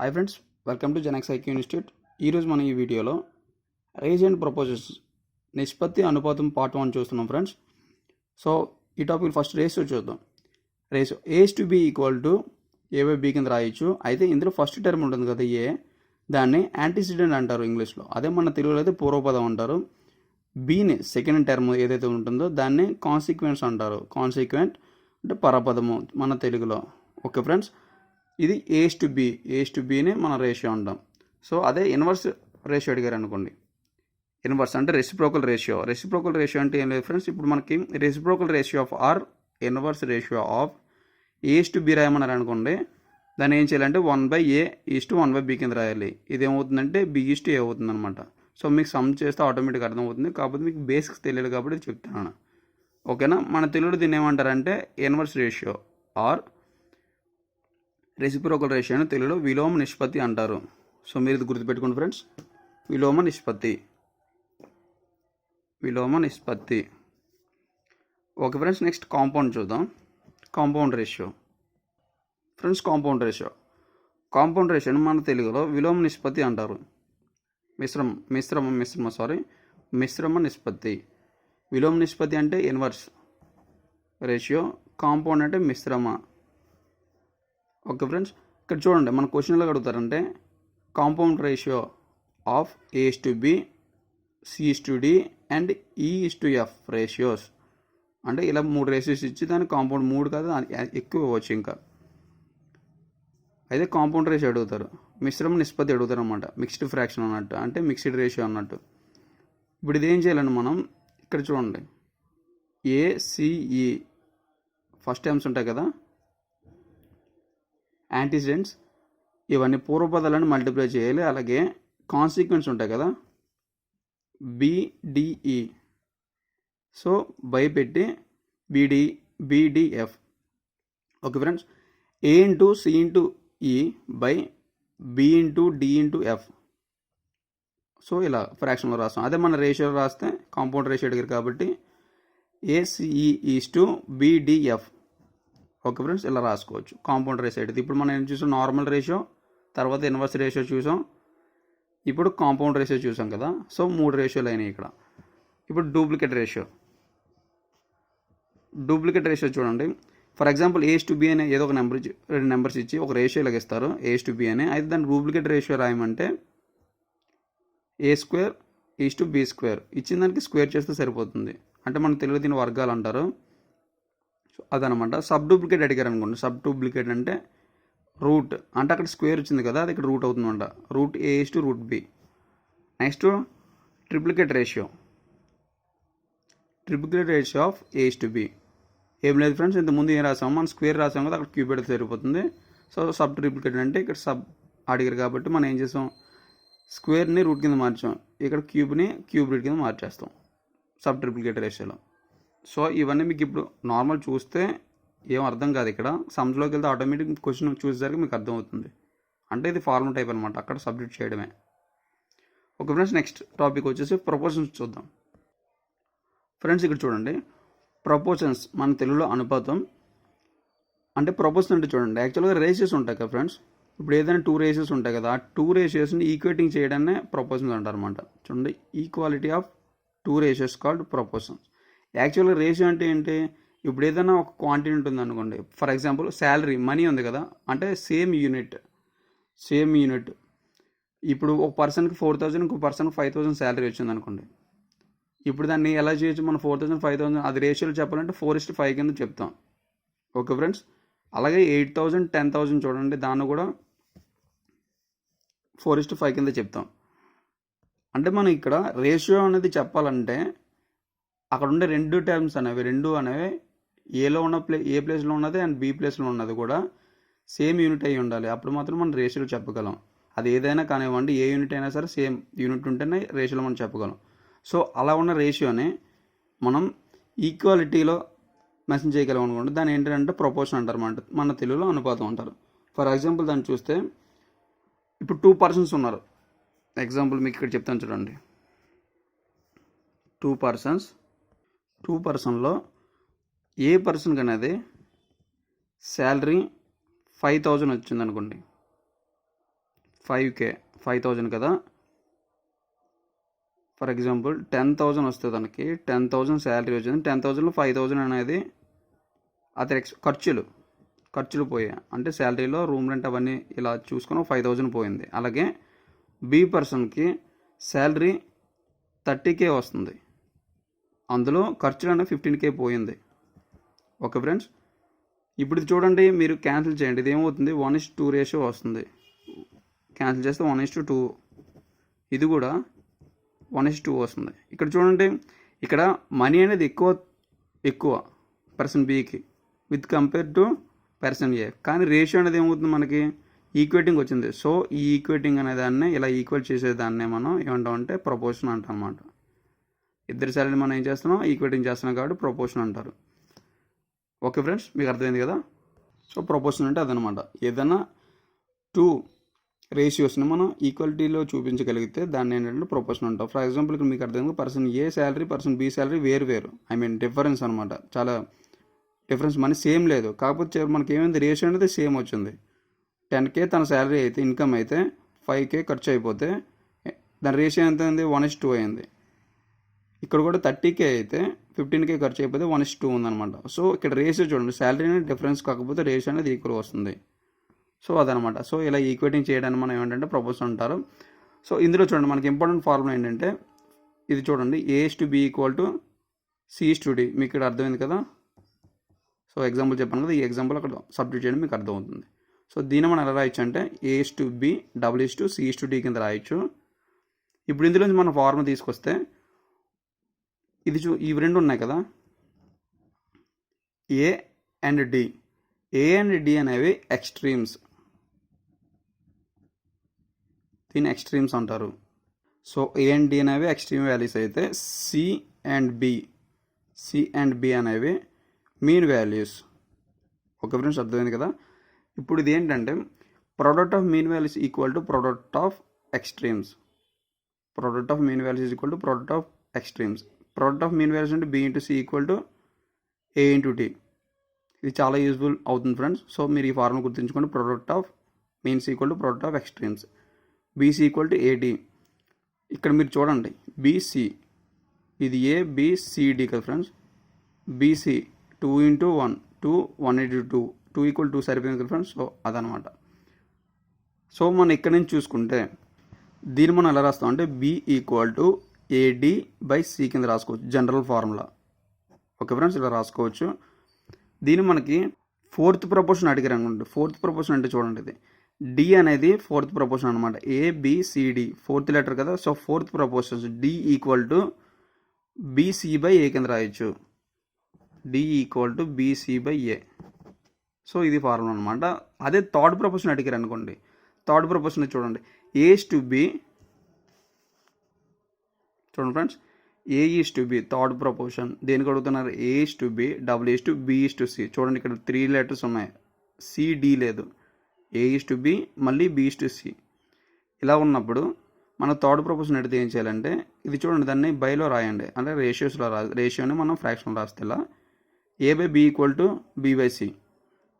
Hi friends, welcome to Genex IQ institute. ఈరోజు మనం ఈ వీడియోలో రేస్ అండ్ ప్రపోజల్స్ నిష్పత్తి అనుపాతం పార్ట్ 1 చూస్తున్నాం ఫ్రెండ్స్. సో ఈ టాపిక్ ఫస్ట్ రేషియో చూద్దాం. Ratio is to b equal to a by b కింద రాయొచ్చు. అయితే ఇందులో ఫస్ట్ టర్మ్ ఉంటుంది కదా ఏ, దాన్ని యాంటీసిడెంట్ అంటారు ఇంగ్లీష్లో. అదే మన తెలుగులో అయితే పూర్వపదం అంటారు. బీని సెకండ్ టర్మ్ ఏదైతే ఉంటుందో దాన్ని కాన్సిక్వెన్స్ అంటారు. కాన్సిక్వెంట్ అంటే పరపదము మన తెలుగులో. ఓకే ఫ్రెండ్స్, ఇది ఏస్ టు బీని మన రేషియో అంటాం. సో అదే ఇన్వర్స్ రేషియో అడిగారు అనుకోండి. ఇన్వర్స్ అంటే రెసిప్రోకల్ రేషియో అంటే ఏం లేదు ఫ్రెండ్స్. ఇప్పుడు మనకి reciprocal ratio of or inverse ratio of A is to B రాయమన్నారు అనుకోండి. దాన్ని ఏం చేయాలంటే 1/a ఈస్ టు 1/b కింద రాయాలి. ఇది ఏమవుతుందంటే b ఈస్ టు a అవుతుంది అనమాట. సో మీకు సమ్ చేస్తే ఆటోమేటిక్గా అర్థమవుతుంది. కాకపోతే మీకు బేసిక్స్ తెలియదు కాబట్టి చెప్తున్నాను. ఓకేనా. మన తెలుగులో దీన్ని ఏమంటారంటే inverse ratio or reciprocal ratio అని తెలుగులో విలోమ నిష్పత్తి అంటారు. సో మీరు ఇది గుర్తుపెట్టుకోండి ఫ్రెండ్స్, విలోమ నిష్పత్తి. ఓకే ఫ్రెండ్స్, నెక్స్ట్ కాంపౌండ్ చూద్దాం. కాంపౌండ్ రేషియో ఫ్రెండ్స్, కాంపౌండ్ రేషియోని మన తెలుగులో విలోమ నిష్పత్తి అంటారు. మిశ్రమ నిష్పత్తి. విలోమ నిష్పత్తి అంటే ఇన్వర్స్ రేషియో, కాంపౌండ్ అంటే మిశ్రమ. ఓకే ఫ్రెండ్స్, ఇక్కడ చూడండి మన క్వశ్చన్లో అడుగుతారంటే compound ratio of A is to B, C is to D and E is to F ratios అంటే ఇలా 3 రేషియోస్ ఇచ్చి దాన్ని కాంపౌండ్ 3 కాదు ఎక్కువ ఇవ్వచ్చు ఇంకా. అయితే కాంపౌండ్ రేషియో అడుగుతారు, మిశ్రమ నిష్పత్తి అడుగుతారు అనమాట. మిక్స్డ్ ఫ్రాక్షన్ అన్నట్టు, అంటే మిక్స్డ్ రేషియో అన్నట్టు. ఇప్పుడు ఇది ఏం చేయాలండి మనం, ఇక్కడ చూడండి ఏసిఈ ఫస్ట్ టర్మ్స్ ఉంటాయి కదా, యాంటీసిడెంట్స్, ఇవన్నీ పూర్వపదాలను మల్టిప్లై చేయాలి. అలాగే కాన్సిక్వెన్స్ ఉంటాయి కదా బిడిఈ, సో బై పెట్టి BDF. Okay friends, a into c into e by b into d into f. So ఇలా ఫ్రాక్షన్లో రాస్తాం. అదే మన రేషియోలో రాస్తే కాంపౌండ్ రేషియో అడిగారు కాబట్టి ACE is to BDF. Okay friends, ఇలా రాసుకోవచ్చు కాంపౌండ్ రేషియో అయితే. ఇప్పుడు మనం ఏం చూసాం, నార్మల్ రేషియో, తర్వాత ఇన్వర్స్ రేషియో చూసాం, ఇప్పుడు కాంపౌండ్ రేషియో చూసాం కదా. సో 3 రేషియోలు అయినాయి ఇక్కడ. ఇప్పుడు డూప్లికేట్ రేషియో చూడండి. For example a to to b ఏదో ఒక నెంబర్, 2 నెంబర్స్ ఇచ్చి ఒక రేషియోలాగా ఇస్తారు ఏస్ టు బి అని. అయితే దాన్ని డూప్లికేట్ రేషియో రాయమంటే a² ఈస్ టు b² ఇచ్చిన దానికి స్క్వేర్ చేస్తే సరిపోతుంది. అంటే మన తెలుగు దీని వర్గాలు అంటారు. సో అదనమాట. సబ్ డూప్లికేట్ అడిగారు అనుకోండి. సబ్ డూప్లికేట్ అంటే రూట్, అంటే అక్కడ స్క్వేర్ వచ్చింది కదా, అది ఇక్కడ రూట్ అవుతుందంట. Root a is to root b. Next triplicate ratio of a is to b. ఏం లేదు ఫ్రెండ్స్, ఇంతకుముందు ఏం రాసాము, మనం స్క్వేర్ రాసాం కదా, అక్కడ క్యూబ్ పెడితే సరిపోతుంది. సో సబ్ ట్రిప్లికేట్ అంటే ఇక్కడ సబ్ అడిగారు కాబట్టి మనం ఏం చేసాం, స్క్వేర్ని రూట్ కింద మార్చాం, ఇక్కడ క్యూబ్ని క్యూబ్ రూట్ కింద మార్చేస్తాం సబ్ ట్రిప్లికేట్ రేషియోలో. సో ఇవన్నీ మీకు ఇప్పుడు నార్మల్ చూస్తే ఏం అర్థం కాదు. ఇక్కడ సమ్స్లోకి వెళ్తే ఆటోమేటిక్ క్వశ్చన్ చూసేసరికి మీకు అర్థమవుతుంది. అంటే ఇది ఫార్ములా టైప్ అనమాట, అక్కడ సబ్స్టిట్యూట్ చేయడమే. ఓకే ఫ్రెండ్స్, నెక్స్ట్ టాపిక్ వచ్చేసి ప్రపోర్షన్స్ చూద్దాం. ఫ్రెండ్స్ ఇక్కడ చూడండి, ప్రపోర్షన్స్ మన తెలుగులో అనుపాతం. అంటే ప్రపోర్షన్ అంటే చూడండి, యాక్చువల్గా రేషియోస్ ఉంటాయి కదా ఫ్రెండ్స్. ఇప్పుడు ఏదైనా 2 రేషియోస్ ఉంటాయి కదా, ఆ 2 రేషియోస్ని ఈక్వేటింగ్ చేయడాన్ని ప్రపోర్షన్స్ అంటారు అనమాట. చూడండి, equality of 2 ratios called proportions. యాక్చువల్గా రేషియో అంటే ఏంటి, ఇప్పుడు ఏదైనా ఒక క్వాంటిటీ ఉంటుంది అనుకోండి. ఫర్ ఎగ్జాంపుల్ శాలరీ, మనీ ఉంది కదా, అంటే సేమ్ యూనిట్. ఇప్పుడు ఒక పర్సన్కి 4,000, ఇంకో పర్సన్కి 5,000 శాలరీ వచ్చింది అనుకోండి. ఇప్పుడు దాన్ని ఎలా చేయొచ్చు, మనం 4,000 5,000 అది రేషియోలో చెప్పాలంటే 4:5 కింద చెప్తాం. ఓకే ఫ్రెండ్స్, అలాగే 8,000 10,000 చూడండి, దాన్ని కూడా 4:5 కింద చెప్తాం. అంటే మనం ఇక్కడ రేషియో అనేది చెప్పాలంటే అక్కడ ఉండే 2 టర్మ్స్ అనేవి ఏలో ఉన్న ఏ ప్లేస్లో ఉన్నది అండ్ బి ప్లేస్లో ఉన్నది కూడా సేమ్ యూనిట్ అయి ఉండాలి. అప్పుడు మాత్రం మనం రేషియోలో చెప్పగలం. అది ఏదైనా కానివ్వండి, ఏ యూనిట్ అయినా సరే సేమ్ యూనిట్ ఉంటేనే రేషియోలో మనం చెప్పగలం. సో అలా ఉన్న రేషియోని మనం ఈక్వాలిటీలో మెన్షన్ చేయగలం అనుకోండి. దాని ఏంటంటే ప్రపోర్షన్ అంటారు, మన తెలుగులో అనుపాతం అంటారు. ఫర్ ఎగ్జాంపుల్ దాన్ని చూస్తే ఇప్పుడు 2 పర్సన్స్ ఉన్నారు. ఎగ్జాంపుల్ మీకు ఇక్కడ చెప్తాను చూడండి. 2 పర్సన్లో ఏ పర్సన్కి అనేది శాలరీ 5,000 వచ్చింది అనుకోండి. 5,000 కదా. ఫర్ ఎగ్జాంపుల్ 10,000 వస్తుంది తనకి, 10,000 శాలరీ వచ్చింది. 10,000లో 5,000 అనేది అతని ఖర్చులు పోయాయి. అంటే శాలరీలో రూమ్ రెంట్ అవన్నీ ఇలా చూసుకుని 5,000 పోయింది. అలాగే బి పర్సన్కి శాలరీ 30K వస్తుంది, అందులో ఖర్చులు అనేవి 15K పోయింది. ఓకే ఫ్రెండ్స్, ఇప్పుడు ఇది చూడండి, మీరు క్యాన్సిల్ చేయండి. ఇది ఏమవుతుంది, 1:2 రేషియో వస్తుంది. క్యాన్సిల్ చేస్తే 1:2, ఇది కూడా 1:2 వస్తుంది. ఇక్కడ చూడండి, ఇక్కడ మనీ అనేది ఎక్కువ పర్సన్ బికి with compare to person A, కానీ రేషియో అనేది ఏమవుతుంది, మనకి ఈక్వేటింగ్ వచ్చింది. సో ఈ ఈక్వేటింగ్ అనే దాన్ని ఇలా ఈక్వల్ చేసేదాన్నే మనం ఏమంటామంటే ప్రపోర్షన్ అంటాం అన్నమాట. ఇద్దరి శాలరీ మనం ఏం చేస్తున్నాం, ఈక్వేటింగ్ చేస్తున్నాం కాబట్టి ప్రపోర్షన్ అంటారు. ఓకే ఫ్రెండ్స్, మీకు అర్థమైంది కదా. సో ప్రపోర్షన్ అంటే అదనమాట. ఏదైనా 2 రేషియోస్ని మనం ఈక్వాలిటీలో చూపించగలిగితే దాన్ని ఏంటంటే ప్రపోర్షన్ అంటాం. ఫర్ ఎగ్జాంపుల్ ఇక్కడ మీకు అర్థమైంది, పర్సన్ ఏ శాలరీ పర్సన్ బి శాలరీ వేరు, డిఫరెన్స్ అనమాట. చాలా డిఫరెన్స్, మనీ సేమ్ లేదు, కాకపోతే మనకి ఏమైంది, రేషియో అనేది సేమ్ వచ్చింది. 10K తన శాలరీ అయితే, ఇన్కమ్ అయితే 5K ఖర్చు అయిపోతే దాని రేషియో ఎంత అయింది, 1:2 అయింది. ఇక్కడ కూడా 30K అయితే 15K ఖర్చు అయిపోతే 1:2 ఉందన్నమాట. సో ఇక్కడ రేషియో చూడండి, శాలరీ అనేది డిఫరెన్స్ కాకపోతే రేషియో అనేది ఈక్వల్ వస్తుంది. సో అదనమాట. సో ఇలా ఈక్వేటింగ్ చేయడానికి మనం ఏమంటే ప్రపోర్షన్ అంటారు. సో ఇందులో చూడండి, మనకి ఇంపార్టెంట్ ఫార్ములా ఏంటంటే ఇది చూడండి, A:B = C:D. మీకు ఇక్కడ అర్థమైంది కదా. సో ఎగ్జాంపుల్ చెప్పాను కదా, ఈ ఎగ్జాంపుల్ అక్కడ సబ్స్టిట్యూట్ చేయడం మీకు అర్థమవుతుంది. సో దీన్ని మనం ఎలా రాయొచ్చు అంటే A:B C:D కింద రాయొచ్చు. ఇప్పుడు ఇందులో మన ఫార్ములా తీసుకొస్తే ఇవి రెండు ఉన్నాయి కదా, A అండ్ D అనేవి ఎక్స్ట్రీమ్స్, దీన్ని ఎక్స్ట్రీమ్స్ అంటారు. సో A అండ్ D అనేవి ఎక్స్ట్రీమ్ వాల్యూస్ అయితే C అండ్ B అనేవి మీన్ వాల్యూస్. ఓకే ఫ్రెండ్స్, అర్థమైంది కదా. ఇప్పుడు ఇది ఏంటంటే product of mean values equal to product of extremes. Product of mean values equal to product of extremes. Product of mean values అంటే B × C = A × D. ఇది చాలా useful అవుతుంది friends. So మీరు ఈ ఫార్ములా గుర్తుంచుకోండి, product of means equal to product of extremes. BC = AD. ఇక్కడ మీరు చూడండి, BC ఇది ABCD కదా ఫ్రెండ్స్. BC 2 × 1 2 1 × 2 2 = 2 సరిపోయింది కదా ఫ్రెండ్స్. సో అదనమాట. సో మనం ఇక్కడ నుంచి చూసుకుంటే దీన్ని మనం ఎలా రాస్తాం అంటే B = AD/C కింద రాసుకోవచ్చు, జనరల్ ఫార్ములా. ఓకే ఫ్రెండ్స్, ఇలా రాసుకోవచ్చు. దీన్ని మనకి 4th ప్రపోర్షన్ అడిగారు అనుకోండి. 4th ప్రపోర్షన్ అంటే చూడండి, ఇది D అనేది 4th ప్రపోర్షన్ అనమాట. ABCD 4th లెటర్ కదా. So 4th proportions D = BC/A కింద రాయొచ్చు. D = BC/A. సో ఇది ఫార్ములా అనమాట. అదే థర్డ్ ప్రపోర్షన్ అడిగారు అనుకోండి, థర్డ్ ప్రపోర్షన్ చూడండి, A:B చూడండి ఫ్రెండ్స్, A:B థర్డ్ ప్రపోర్షన్. దేనికి అడుగుతున్నారు, A:B B:C. చూడండి ఇక్కడ 3 లెటర్స్ ఉన్నాయి, CD లేదు. A:B మళ్ళీ B:C. ఇలా ఉన్నప్పుడు మన థర్డ్ ప్రపోర్షన్ అడిగితే ఏం చేయాలంటే ఇది చూడండి, దాన్ని బైలో రాయండి, అంటే రేషియోస్లో రేషియోని మనం ఫ్రాక్షన్లో రాస్తే ఇలా A/B = B/C.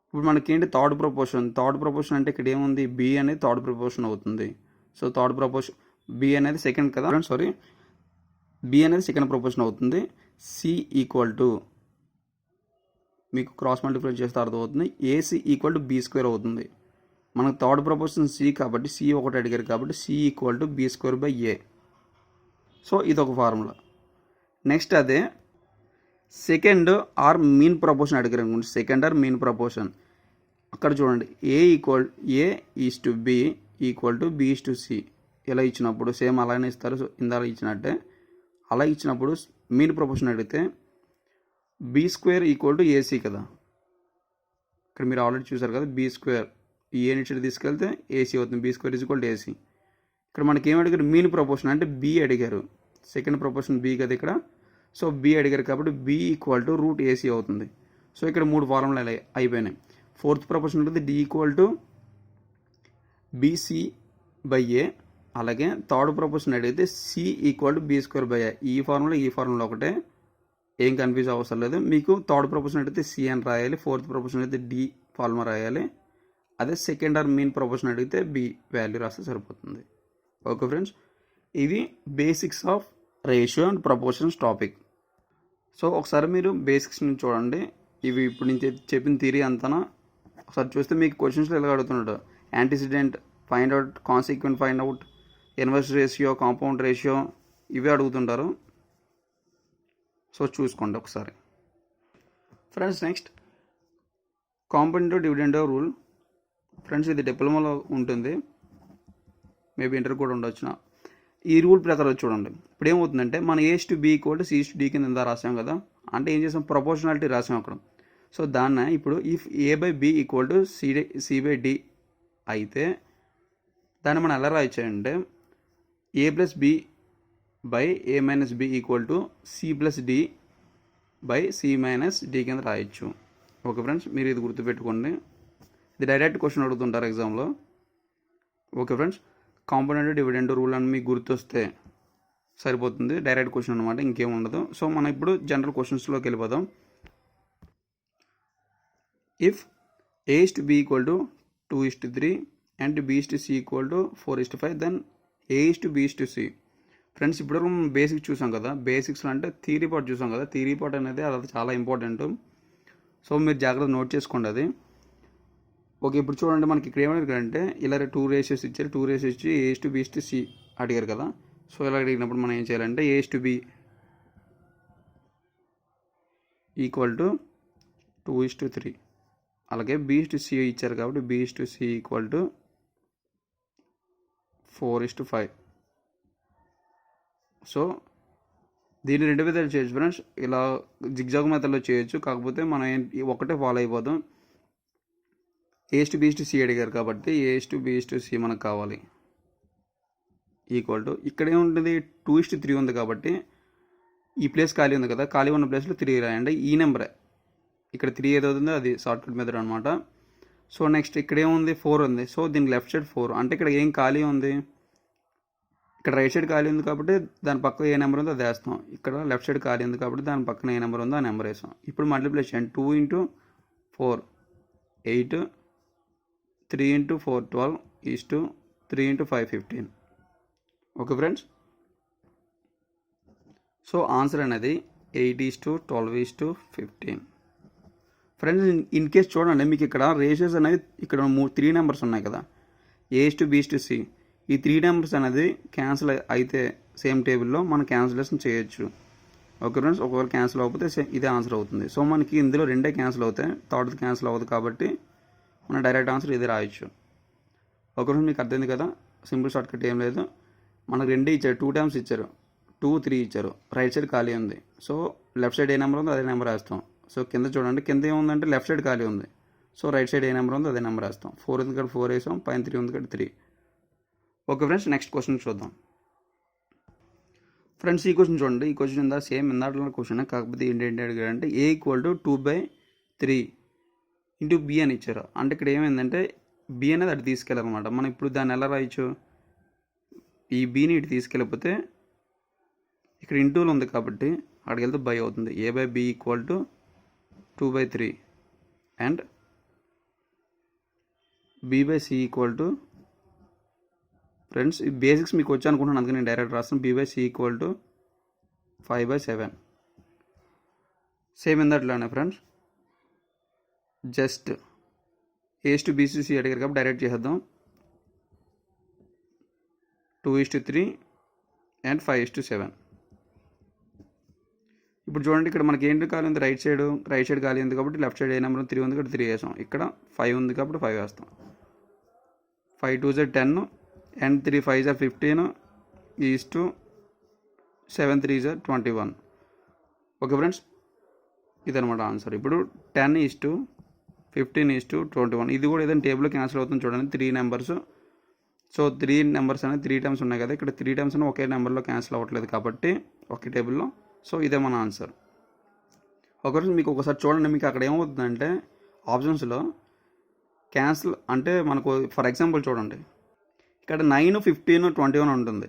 ఇప్పుడు మనకి ఏంటి థర్డ్ ప్రపోర్షన్ అంటే ఇక్కడ ఏముంది, B అనేది థర్డ్ ప్రపోర్షన్ అవుతుంది. సో థర్డ్ ప్రపోర్షన్ B అనేది సెకండ్ కదా, B అనేది సెకండ్ ప్రపోర్షన్ అవుతుంది. C = మీకు క్రాస్ మల్టిప్లై చేస్తే అర్థమవుతుంది, AC = B² అవుతుంది. మనకు థర్డ్ ప్రపోర్షన్ C కాబట్టి C ఒకటి అడిగారు కాబట్టి C = B²/A. సో ఇది ఒక ఫార్ములా. నెక్స్ట్ అదే సెకండ్ ఆర్ మీన్ ప్రపోర్షన్ అడిగారు అనుకోండి, సెకండ్ ఆర్ మీన్ ప్రపోర్షన్. అక్కడ చూడండి, A:B = B:C. ఇలా ఇచ్చినప్పుడు సేమ్ అలానే ఇస్తారు. సో ఇందాక ఇచ్చినట్టే అలా ఇచ్చినప్పుడు మీన్ ప్రపోర్షన్ అడిగితే B² = AC కదా. ఇక్కడ మీరు ఆల్రెడీ చూసారు కదా, B² ఈ A నుంచి తీసుకెళ్తే AC అవుతుంది, B² = AC. ఇక్కడ మనకి ఏం అడిగారు, మీన్ ప్రపోర్షన్ అంటే B అడిగారు, సెకండ్ ప్రపోర్షన్ B కదా ఇక్కడ. సో B అడిగారు కాబట్టి B = √AC అవుతుంది. సో ఇక్కడ 3 ఫార్ములాలు అయిపోయినాయి. 4th ప్రపోర్షన్ ఉంటుంది D = BC/A. అలాగే థర్డ్ ప్రపోర్షన్ అడిగితే C = B²/A. ఈ ఫార్ములా ఒకటే, ఏం కన్ఫ్యూజ్ అవసరం లేదు. మీకు థర్డ్ ప్రపోర్షన్ అడిగితే C అని రాయాలి, 4th ప్రపోర్షన్ అయితే D ఫార్ములా రాయాలి. అదే సెకండ్ ఆర్ మీన్ ప్రపోర్షన్ అడిగితే బి వాల్యూ రాస్తే సరిపోతుంది. ఓకే ఫ్రెండ్స్, ఇది basics of ratio and proportions topic. So ఒకసారి మీరు బేసిక్స్ నుంచి చూడండి. ఇవి ఇప్పుడు నేను చెప్పిన థియరీ అంతా ఒకసారి చూస్తే మీకు క్వశ్చన్స్లో ఎలా అడుగుతున్నాడు, antecedent, find out, consequent find out, inverse ratio, compound ratio ఇవే అడుగుతుంటారు. సో చూసుకోండి ఒకసారి friends. Next compound dividend rule. Friends ఇది డిప్లొమాలో ఉంటుంది, మేబీ ఇంటర్ కూడా ఉండొచ్చు. ఈ రూల్ ప్రకారం చూడండి. ఇప్పుడు ఏమవుతుందంటే మన A/B = C/D కింద రాసాం కదా, అంటే ఏం చేసాం, ప్రపోర్షనాలిటీ రాసాం అక్కడ. సో దాన్ని ఇప్పుడు ఇఫ్ A/B = C/D అయితే దాన్ని మనం ఎలా రాయొచ్చంటే A+B/A - B = C+D/C-D కింద రాయొచ్చు. ఓకే ఫ్రెండ్స్, మీరు ఇది గుర్తుపెట్టుకోండి. ఇది డైరెక్ట్ క్వశ్చన్ అడుగుతుంటారు ఎగ్జామ్లో. Okay friends, compound dividend rule అని మీకు గుర్తొస్తే సరిపోతుంది, డైరెక్ట్ క్వశ్చన్ అనమాట, ఇంకేం ఉండదు. సో మనం ఇప్పుడు జనరల్ క్వశ్చన్స్లోకి వెళ్ళిపోదాం. If A/B = 2:3 and B/C = 4:5 then A/B/C. Friends ఇప్పుడు మనం బేసిక్స్ చూసాం కదా, బేసిక్స్లో అంటే థియరీ పార్ట్ చూసాం కదా, థియరీ పార్ట్ అనేది అది చాలా ఇంపార్టెంట్. సో మీరు జాగ్రత్త నోట్ చేసుకోండి అది. ఓకే, ఇప్పుడు చూడండి మనకి ఇక్కడ ఏమడిగారంటే ఇలా 2 రేషియోస్ ఇచ్చారు, 2 రేషియోస్ ఇచ్చి A/B/C అడిగారు కదా. సో ఇలా అడిగినప్పుడు మనం ఏం చేయాలంటే A/B = 2:3, అలాగే B/C ఇచ్చారు కాబట్టి B/C = 4:5. సో దీన్ని 2 విధాలు చేయొచ్చు ఫ్రెండ్స్. ఇలా జిగ్జాగ్ మెథడ్లో చేయొచ్చు, కాకపోతే మనం ఒకటే ఫాలో అయిపోదాం. A/B/C అడిగారు కాబట్టి A/B/C మనకు కావాలి. ఇక్కడ ఏముంటుంది, 2:3 ఉంది కాబట్టి ఈ ప్లేస్ ఖాళీ ఉంది కదా, ఖాళీ ఉన్న ప్లేస్లో 3 రాయండి. ఈ నెంబరే ఇక్కడ 3 ఏదవుతుందో అది షార్ట్కట్ మెథడ్ అనమాట. సో నెక్స్ట్ ఇక్కడ ఏముంది, 4 ఉంది. సో దీనికి లెఫ్ట్ సైడ్ 4, అంటే ఇక్కడ ఏం ఖాళీ ఉంది, ఇక్కడ రైట్ సైడ్ ఖాళీ ఉంది కాబట్టి దాని పక్కన ఏ నెంబర్ ఉందో అది వేస్తాం. ఇక్కడ లెఫ్ట్ సైడ్ ఖాళీ ఉంది కాబట్టి దాని పక్కన ఏ నెంబర్ ఉందో ఆ నెంబర్ వేస్తాం. ఇప్పుడు multiplication 2 × 4 8, 3 × 4 12 3 × 5 15. Okay friends, so answer అనేది 8:12:15. ఫ్రెండ్స్ ఇన్ కేస్ చూడండి, మీకు ఇక్కడ రేషియోస్ అనేవి ఇక్కడ 3 నెంబర్స్ ఉన్నాయి కదా, A/B/C. ఈ 3 నెంబర్స్ అనేది క్యాన్సిల్ అయితే సేమ్ టేబుల్లో మనం క్యాన్సిలేషన్ చేయొచ్చు. ఓకే ఫ్రెండ్స్, ఒకవేళ క్యాన్సిల్ అవ్వకపోతే ఇదే ఆన్సర్ అవుతుంది. సో మనకి ఇందులో 2 క్యాన్సిల్ అవుతాయి, థర్డ్ క్యాన్సిల్ అవ్వదు కాబట్టి మనం డైరెక్ట్ ఆన్సర్ ఇది రాయొచ్చు. ఓకే ఫ్రెండ్స్, మీకు అర్థమైంది కదా, సింపుల్ షార్ట్కట్ ఏం లేదు. మనకు 2 ఇచ్చారు, 2 టైమ్స్ ఇచ్చారు, 2 3 ఇచ్చారు, రైట్ సైడ్ ఖాళీ ఉంది. సో లెఫ్ట్ సైడ్ ఏ నెంబర్ ఉందో అదే నెంబర్ వేస్తాం. సో కింద చూడండి, కింద ఏముందంటే లెఫ్ట్ సైడ్ ఖాళీ ఉంది. సో రైట్ సైడ్ ఏ నెంబర్ ఉందో అదే నెంబర్ వేస్తాం. 4 ఉంది కాబట్టి 4 వేసాం, పైన 3 ఉంది కాబట్టి 3. ఓకే ఫ్రెండ్స్, నెక్స్ట్ క్వశ్చన్ చూద్దాం. ఫ్రెండ్స్ ఈ క్వశ్చన్ చూడండి, ఈ క్వశ్చన్ ఇందా సేమ్ ఇందాట్లో క్వశ్చన్, కాకపోతే ఏంటంటే అడిగారంటే A = 2/3 × B అని ఇచ్చారు. అంటే ఇక్కడ ఏమైందంటే B అనేది అటు తీసుకెళ్ళాలన్నమాట. మనం ఇప్పుడు దాన్ని ఎలా రాయొచ్చు, ఈ Bని ఇటు తీసుకెళ్ళిపోతే ఇక్కడ ఇంటూలో ఉంది కాబట్టి అక్కడికి వెళ్తే బై అవుతుంది. A/B = 2/3 అండ్ B/C = ఫ్రెండ్స్ ఈ బేసిక్స్ మీకు వచ్చి అనుకుంటున్నాను, అందుకని నేను డైరెక్ట్ రాస్తాను. B/C = 5/7. Same ఇందట్లానే friends, just A/B/C అడిగారు కాబట్టి డైరెక్ట్ చేసేద్దాం. 2:3 అండ్ 5:7. ఇప్పుడు చూడండి, ఇక్కడ మనకి ఏంటి ఖాళీ ఉంది, రైట్ సైడ్ ఖాళీ ఉంది కాబట్టి లెఫ్ట్ సైడ్ ఏ నెంబర్ 3 ఉంది కాబట్టి 3 వేసాం. ఇక్కడ 5 ఉంది కాబట్టి 5 వేస్తాం. 5 2s 10 and 3 5s 15 7 3s 21. Okay friends, ఇదనమాట ఆన్సర్. ఇప్పుడు 10:15:21. ఇది కూడా ఏదైనా టేబుల్లో క్యాన్సిల్ అవుతుంది చూడండి, 3 నెంబర్స్. సో 3 నెంబర్స్ అనేది 3 టైమ్స్ ఉన్నాయి కదా, ఇక్కడ 3 టైమ్స్ ఒకే నెంబర్లో క్యాన్సిల్ అవ్వట్లేదు కాబట్టి ఒకే టేబుల్లో. సో ఇదే మన ఆన్సర్. ఒకరోజు మీకు ఒకసారి చూడండి, మీకు అక్కడ ఏమవుతుందంటే ఆప్షన్స్లో క్యాన్సిల్ అంటే మనకు ఫర్ ఎగ్జాంపుల్ చూడండి, ఇక్కడ 9 15 21 ఉంటుంది.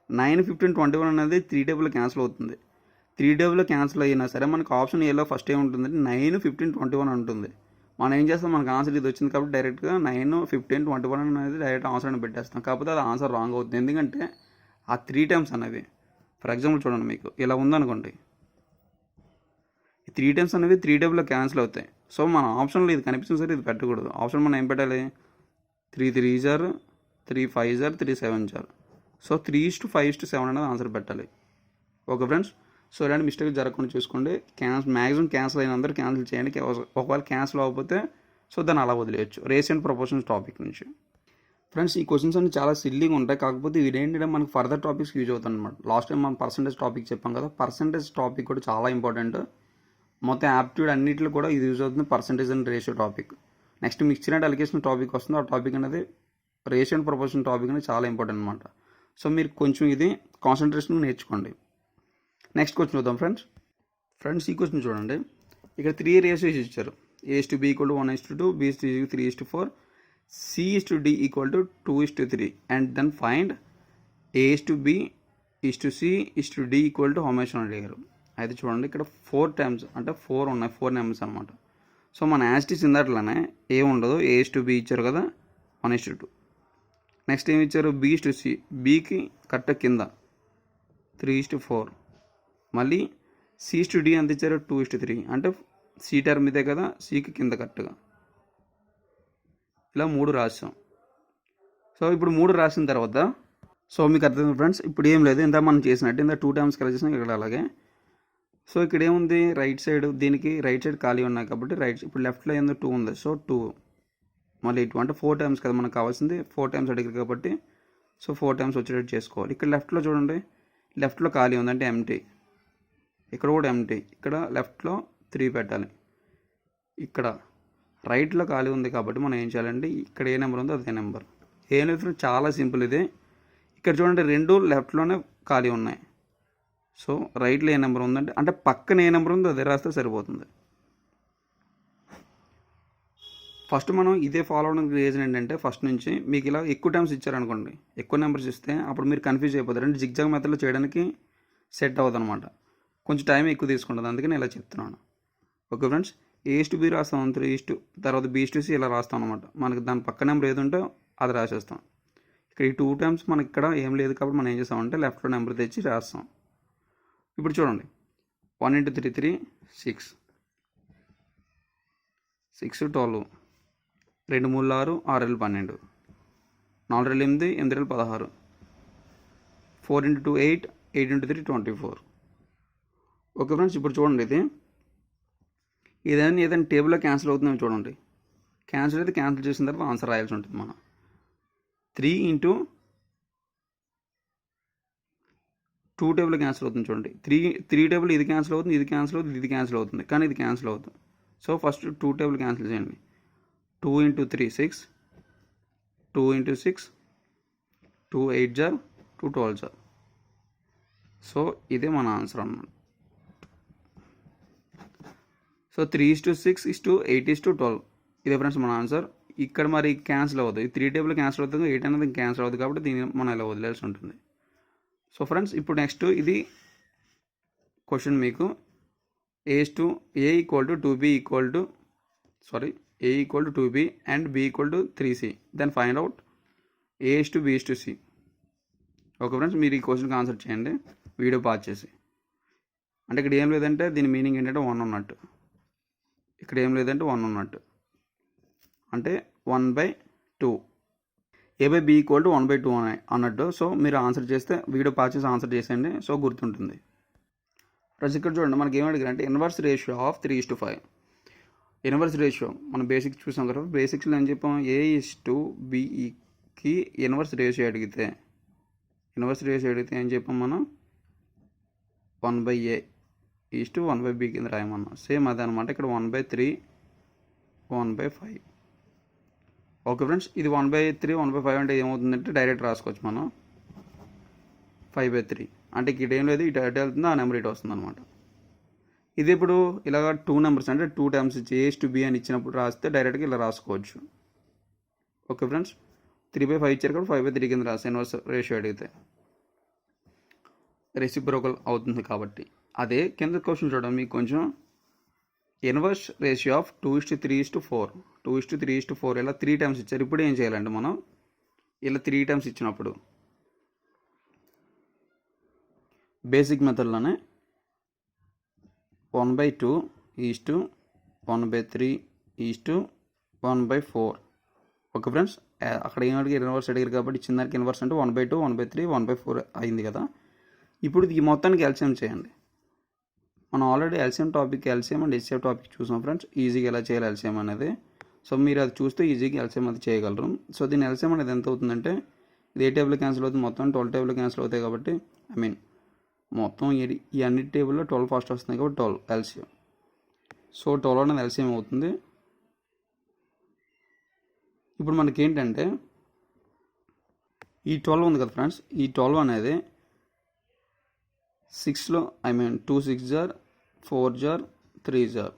9 15 21 అనేది 3 టేబుల్లో క్యాన్సిల్ అవుతుంది. 3 టేబుల్లో క్యాన్సిల్ అయినా సరే మనకు ఆప్షన్ ఏలో ఫస్ట్ ఏముంటుందంటే 9 15 21 ఉంటుంది. మనం ఏం చేస్తాం, మనకు ఆన్సర్ ఇది వచ్చింది కాబట్టి డైరెక్ట్గా 9, 15, 21 అనేది డైరెక్ట్ ఆన్సర్ అని పెట్టేస్తాం. కాకపోతే అది ఆన్సర్ రాంగ్ అవుతుంది. ఎందుకంటే ఆ 3 టైమ్స్ అనేవి, ఫర్ ఎగ్జాంపుల్ చూడండి, మీకు ఇలా ఉందనుకోండి, ఈ 3 టైమ్స్ అనేవి 3 టేబుల్లో క్యాన్సిల్ అవుతాయి. సో మన ఆప్షన్లో ఇది కనిపిస్తుంది సరే ఇది పెట్టకూడదు. ఆప్షన్ మనం ఏం పెట్టాలి, 3 3s are 3 5s are 3 7s are. So 3:5:7 అనేది ఆన్సర్ పెట్టాలి. ఓకే ఫ్రెండ్స్, సో ఇలాంటి మిస్టేక్ జరగకుండా చూసుకోండి. మ్యాక్సిమం క్యాన్సిల్ అయిన అందరూ క్యాన్సిల్ చేయండి. ఒకవేళ క్యాన్సిల్ అవ్వకపోతే సో దాన్ని అలా వదిలేయచ్చు. రేస్ అండ్ ప్రపోర్షన్స్ టాపిక్ నుంచి. ఫ్రెండ్స్, ఈ క్వశ్చన్స్ అన్ని చాలా సిల్లీగా ఉంటాయి. కాకపోతే ఇదేంటంటే మనకు ఫర్దర్ టాపిక్స్ యూజ్ అవుతుంది అనమాట. లాస్ట్ టైం మనం పర్సంటేజ్ టాపిక్ చెప్పాం కదా, పర్సంటేజ్ టాపిక్ కూడా చాలా ఇంపార్టెంట్. మొత్తం యాప్ట్యూడ్ అన్నింటిలో కూడా ఇది యూజ్ అవుతుంది, percentage and ratio topic. Next mixed and allegation topic వస్తుంది. ఆ టాపిక్ అనేది రేషియో అండ్ ప్రపోర్షన్ టాపిక్ అనేది చాలా ఇంపార్టెంట్ అనమాట. సో మీరు కొంచెం ఇది కాన్సన్ట్రేషన్ నేర్చుకోండి. నెక్స్ట్ క్వశ్చన్ చూద్దాం ఫ్రెండ్స్. ఈ క్వశ్చన్ చూడండి, ఇక్కడ 3 రేషియోస్ ఇచ్చారు. A:B = 1:2, B:3 3:4, C:D = 2:3, and then find A:B:C:D = how much అని అడిగారు. అయితే చూడండి, ఇక్కడ 4 టైమ్స్ అంటే 4 ఉన్నాయి, 4 నెంబర్స్ అనమాట. సో మన యాస్టిస్ ఇందాట్లోనే ఏం ఉండదు, A:B ఇచ్చారు కదా 1:2. నెక్స్ట్ ఏమి ఇచ్చారు, B:C, Bకి కరెక్ట్ కింద 3:4, మళ్ళీ C:D ఎంత ఇచ్చారు 2:3, అంటే C టర్మ్ ఇదే కదా, Cకి కింద కరెక్ట్గా ఇలా 3 రాసాం. సో ఇప్పుడు 3 రాసిన తర్వాత సో మీకు అర్థమైంది ఫ్రెండ్స్. ఇప్పుడు ఏం లేదు, ఇంత మనం చేసినట్టు ఇంత 2 టైమ్స్ కలిసి చేసినాం ఇక్కడ అలాగే. సో ఇక్కడ ఏముంది, రైట్ సైడ్, దీనికి రైట్ సైడ్ ఖాళీ ఉన్నాయి కాబట్టి ఇప్పుడు లెఫ్ట్లో ఏందో 2 ఉంది. సో 2 మళ్ళీ 2 అంటే 4 టైమ్స్ కదా మనకు కావాల్సింది, 4 టైమ్స్ అడిగారు కాబట్టి సో 4 టైమ్స్ వచ్చేటట్టు చేసుకోవాలి. ఇక్కడ లెఫ్ట్లో చూడండి, లెఫ్ట్లో ఖాళీ ఉంది అంటే ఎంటీ, ఇక్కడ కూడా ఎంటీ, ఇక్కడ లెఫ్ట్లో 3 పెట్టాలి. ఇక్కడ రైట్లో ఖాళీ ఉంది కాబట్టి మనం ఏం చేయాలంటే ఇక్కడ ఏ నెంబర్ ఉందో అదే నెంబర్. ఏ నెంబర్ చాలా సింపుల్ ఇది. ఇక్కడ చూడండి 2 లెఫ్ట్లోనే ఖాళీ ఉన్నాయి. సో రైట్లో ఏ నెంబర్ ఉందంటే అంటే పక్కన ఏ నెంబర్ ఉందో అదే రాస్తే సరిపోతుంది. ఫస్ట్ మనం ఇదే ఫాలో అవడానికి రీజన్ ఏంటంటే, ఫస్ట్ నుంచి మీకు ఇలా ఎక్కువ టైమ్స్ ఇచ్చారనుకోండి, ఎక్కువ నెంబర్స్ ఇస్తే అప్పుడు మీరు కన్ఫ్యూజ్ అయిపోతారు. అంటే జిగ్జాగ్ మెథడ్లో చేయడానికి సెట్ అవ్వదు అనమాట, కొంచెం టైం ఎక్కువ తీసుకుంటుంది. అందుకే నేను ఇలా చెప్తున్నాను. ఓకే ఫ్రెండ్స్, A:B రాస్తాం, 3 తర్వాత B:C ఇలా రాస్తాం అనమాట. మనకి దాని పక్క నెంబర్ ఏది ఉంటే అది రాసేస్తాం. ఇక్కడ ఈ 2 టైమ్స్ మనకి ఇక్కడ ఏం లేదు కాబట్టి మనం ఏం చేస్తామంటే లెఫ్ట్లో నెంబర్ తెచ్చి రాస్తాం. ఇప్పుడు చూడండి, 1 × 3 3 6, 6 12, 2 3 6, 6 12, 4 8, 8 16, 4 × 2 8, 8 × 3 24. ఓకే ఫ్రెండ్స్, ఇప్పుడు చూడండి, ఏదైనా టేబుల్లో క్యాన్సిల్ అవుతుందని చూడండి. క్యాన్సిల్ అయితే క్యాన్సిల్ చేసిన తర్వాత ఆన్సర్ రాయాల్సి ఉంటుంది. మనం 3 × 2 టేబుల్ క్యాన్సిల్ అవుతుంది చూడండి. 3 టేబుల్ ఇది క్యాన్సిల్ అవుతుంది, ఇది క్యాన్సిల్ అవుతుంది, ఇది క్యాన్సిల్ అవుతుంది, కానీ ఇది క్యాన్సిల్ అవుతుంది. సో ఫస్ట్ 2 టేబుల్ క్యాన్సిల్ చేయండి. 2 × 3 6, 2 × 6, 2 8s are 2 12s are. So ఇదే మన ఆన్సర్ అన్నమాట. సో 3:6 8:12 ఇదే ఫ్రెండ్స్ మన ఆన్సర్. ఇక్కడ మరి క్యాన్సిల్ అవ్వదు, ఈ 3 టేబుల్ క్యాన్సిల్ అవుతుంది, 8 అనేది క్యాన్సిల్ అవుతుంది కాబట్టి దీన్ని మనం ఇలా వదిలేసి ఉంటుంది. సో ఫ్రెండ్స్, ఇప్పుడు నెక్స్ట్ ఇది క్వశ్చన్ మీకు A = 2B and B = 3C, then find out A:B:C. Okay friends, మీరు ఈ క్వశ్చన్కి ఆన్సర్ చేయండి వీడియో పాజ్ చేసి. అంటే ఇక్కడ ఏం లేదంటే దీని మీనింగ్ ఏంటంటే 1 ఉన్నట్టు, ఇక్కడ ఏం లేదంటే 1 ఉన్నట్టు, అంటే 1/2. A/B = 1/2 అన్నట్టు. సో మీరు ఆన్సర్ చేస్తే వీడియో పాజ్ చేసి ఆన్సర్ చేసేయండి, సో గుర్తుంటుంది. ప్లస్ ఇక్కడ చూడండి, మనకి ఏం అడిగారు అంటే inverse ratio of 3:5. Inverse ratio మనం బేసిక్స్ చూసాం కదా, బేసిక్స్లో ఏం చెప్పాం, A:B:కి ఇన్వర్స్ రేషియో అడిగితే ఏం చెప్పాం మనం, 1/A 1/B కింద రాయమన్నా. సేమ్ అదే అనమాట, ఇక్కడ 1/3 1/5. ఓకే ఫ్రెండ్స్, ఇది 1/3 1/5 అంటే ఏమవుతుందంటే డైరెక్ట్ రాసుకోవచ్చు మనం 5/3. అంటే ఇక్కడ ఏం లేదు, ఇటు అటు వెళ్తుందో ఆ నెంబర్ ఇటు వస్తుంది అనమాట. ఇది ఇప్పుడు ఇలాగ 2 నెంబర్స్ అంటే 2 టైమ్స్ ఇచ్చి A:B అని ఇచ్చినప్పుడు రాస్తే డైరెక్ట్గా ఇలా రాసుకోవచ్చు. ఓకే ఫ్రెండ్స్, 3/5 ఇచ్చారు కాబట్టి 5/3 కింద రాస్తే ఇన్వర్స్ రేషియో అడిగితే రెసిప్రోకల్ అవుతుంది కాబట్టి. అదే కింద క్వశ్చన్ చూడడం మీకు కొంచెం ఇన్వర్స్ రేషియో ఆఫ్ 2:3:4 2:3:4 ఇలా 3 టైమ్స్ ఇచ్చారు. ఇప్పుడు ఏం చేయాలండి మనం ఇలా 3 టైమ్స్ ఇచ్చినప్పుడు బేసిక్ మెథడ్లోనే 1/2:1/3:1/4. ఓకే ఫ్రెండ్స్, అక్కడ ఏం అడిగారు? ఇన్వర్స్ అడిగారు కాబట్టి ఇచ్చిన దానికి ఇన్వర్స్ అంటే 1/2 1/3 1/4 అయింది కదా. ఇప్పుడు ఈ మొత్తానికి ఎల్సిఎం చేయండి. మనం already LCM and HCF topic చూసాం ఫ్రెండ్స్, ఈజీగా ఎలా చేయాలి ఎల్సిఎం అనేది. సో మీరు అది చూస్తే ఈజీగా ఎల్సిఎం అది చేయగలరు. సో దీని ఎల్సిఎం అనేది ఎంత అవుతుందంటే ఇది ఏ టేబుల్ క్యాన్సిల్ అవుతుంది, మొత్తం 12 టేబుల్ క్యాన్సిల్ అవుతాయి కాబట్టి మొత్తం ఈ అన్ని టేబుల్లో 12 ఫస్ట్ వస్తున్నాయి కాబట్టి 12 ఎల్సిఎం. సో 12 అనేది ఎల్సిఎం అవుతుంది. ఇప్పుడు మనకి ఏంటంటే ఈ 12 ఉంది కదా ఫ్రెండ్స్, ఈ 12 అనేది 6లో 2 6 జార్ 4 జార్ 3 జార్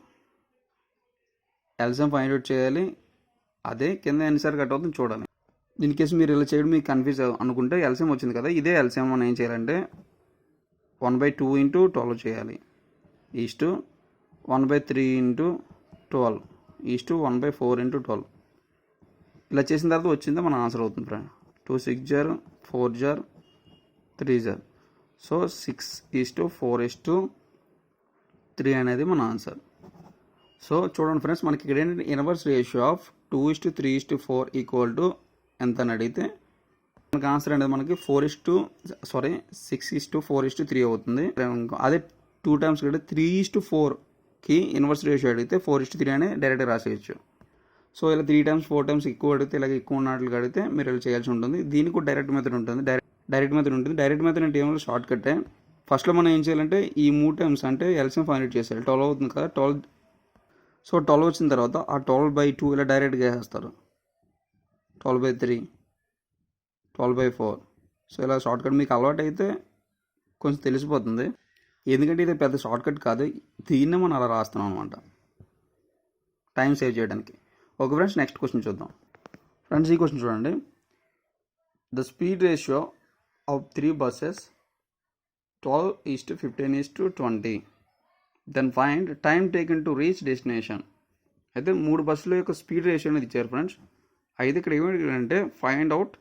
ఎల్సిఎం ఫైండ్ అవుట్ చేయాలి. అదే కింద ఎన్నిసార్లు కట్ అవుతుంది చూడాలి. దీని కేసు మీరు ఇలా చేయడం మీకు కన్ఫ్యూజ్ అనుకుంటే ఎల్సిఎం వచ్చింది కదా, ఇదే ఎల్సిఎం మనం ఏం చేయాలంటే 1/2 × 12 చేయాలి ఈస్టు 1/3 × 12 ఈస్టు 1/4 × 12. ఇలా చేసిన తర్వాత వచ్చిందే మన ఆన్సర్ అవుతుంది ఫ్రెండ్. 2 6 జార్ 4 జార్ 3 జార్. సో 6:4:3 అనేది మన ఆన్సర్. సో చూడండి ఫ్రెండ్స్, మనకి ఇక్కడ ఏంటంటే inverse ratio of 2:3:4 equal to ఎంత అని అడిగితే మనకి ఆన్సర్ అనేది మనకి 6:4:3 అవుతుంది. అదే 2 టైమ్స్ కంటే 3:4కి ఇన్వర్స్ రేషియో అడిగితే 4:3 అని డైరెక్ట్గా రాసేయచ్చు. సో ఇలా 3 టైమ్స్ 4 టైమ్స్ ఎక్కువ అడిగితే ఇలాగ ఎక్కువ ఉన్నట్లు అడిగితే మీరు ఇలా చేయాల్సి ఉంటుంది. దీనికి కూడా డైరెక్ట్ మెథడ్ ఉంటుంది. డైరెక్ట్ మెథడ్ అంటే ఏమో షార్ట్ కట్టే. ఫస్ట్లో మనం ఏం చేయాలంటే ఈ 3 టైమ్స్ అంటే ఎల్సిఎం ఫైండ్ అవుట్ చేయాలి. 12 అవుతుంది కదా, 12. సో 12 వచ్చిన తర్వాత ఆ 12/2 ఇలా డైరెక్ట్గా వేసేస్తారు. 12/3 12/4. సో ఇలా షార్ట్ కట్ మీకు అలవాటు అయితే కొంచెం తెలిసిపోతుంది. ఎందుకంటే ఇది పెద్ద షార్ట్ కట్ కాదు, దీన్నే మనం అలా రాస్తున్నాం అనమాట టైం సేవ్ చేయడానికి. ఓకే ఫ్రెండ్స్, నెక్స్ట్ క్వశ్చన్ చూద్దాం. ఫ్రెండ్స్ ఈ క్వశ్చన్ చూడండి. The speed ratio of 3 buses 12:15:20. Then find time taken to reach destination. అయితే 3 బస్సుల యొక్క స్పీడ్ రేషియో అనేది ఇచ్చారు ఫ్రెండ్స్. అయితే ఇక్కడ ఏమి అడిగారంటే ఫైండ్ అవుట్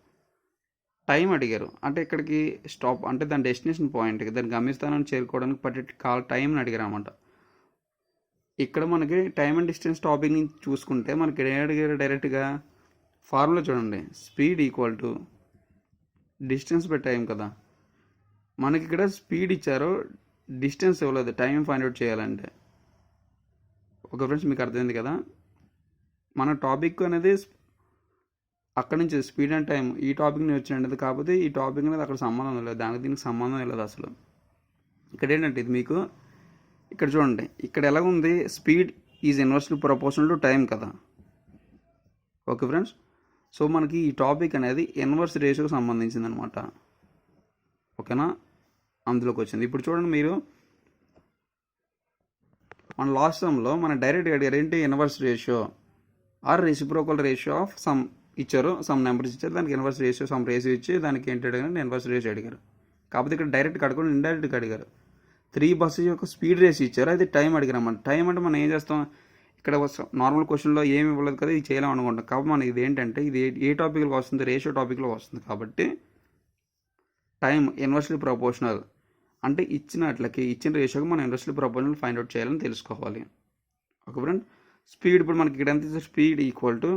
టైం అడిగారు. అంటే ఇక్కడికి స్టాప్ అంటే దాని డెస్టినేషన్ పాయింట్కి దాని గమ్యస్థానాన్ని చేరుకోవడానికి పట్టే టైంని అడిగారు అన్నమాట. ఇక్కడ మనకి టైం అండ్ డిస్టెన్స్ టాపిక్ని చూసుకుంటే మనకి ఏం అడిగారు డైరెక్ట్గా ఫార్ములా చూడండి. Speed equal to distance by time కదా. మనకి ఇక్కడ స్పీడ్ ఇచ్చారు, డిస్టెన్స్ ఇవ్వలేదు టైం ఫైండ్ అవుట్ చేయాలంటే. ఓకే ఫ్రెండ్స్, మీకు అర్థమైంది కదా. మన టాపిక్ అనేది అక్కడ నుంచి స్పీడ్ అండ్ టైం ఈ టాపిక్ని వచ్చినది, కాకపోతే ఈ టాపిక్ అనేది అక్కడ సంబంధం లేదు, దానికి దీనికి సంబంధం లేదు అసలు. ఇక్కడ ఏంటంటే ఇది మీకు ఇక్కడ చూడండి, ఇక్కడ ఎలా ఉంది, speed is inversely proportional to time కదా. ఓకే ఫ్రెండ్స్, సో మనకి ఈ టాపిక్ అనేది ఇన్వర్స్ రేషియోకి సంబంధించింది అనమాట. ఓకేనా, అందులోకి వచ్చింది. ఇప్పుడు చూడండి మీరు, మన లాస్ట్ టైంలో మన డైరెక్ట్గా అడిగారు ఏంటి, inverse ratio or reciprocal ratio of some ఇచ్చారు, సమ్ నెంబర్స్ ఇచ్చారు, దానికి ఇన్వర్స్ రేషియో సమ్ రేషియో ఇచ్చి దానికి ఏంటి అడిగారు, ఇన్వర్స్ రేషియో అడిగారు. కాకపోతే ఇక్కడ డైరెక్ట్గా అడగకుండా ఇండైరెక్ట్గా అడిగారు. 3 బస్సెస్ యొక్క స్పీడ్ రేషియో ఇచ్చారు, అది టైం అడిగారు అన్నమాట. టైం అంటే మనం ఏం చేస్తాం, ఇక్కడ నార్మల్ క్వశ్చన్లో ఏమి ఇవ్వలేదు కదా, ఇది చేయలేము అనుకుంటాం. కాబట్టి మనం ఇది ఏంటంటే ఇది ఏ టాపిక్లో వస్తుంది, రేషియో టాపిక్లో వస్తుంది. కాబట్టి టైం ఇన్వర్స్లీ ప్రపోర్షనల్ అంటే ఇచ్చిన రేషియోకి మనం ఇన్వర్స్లీ ప్రపోర్షనల్ ఫైండ్ అవుట్ చేయాలని తెలుసుకోవాలి. ఓకే ఫ్రెండ్, స్పీడ్ ఇప్పుడు మనకి ఇక్కడ ఎంత ఇచ్చారు, స్పీడ్ ఈక్వల్ టు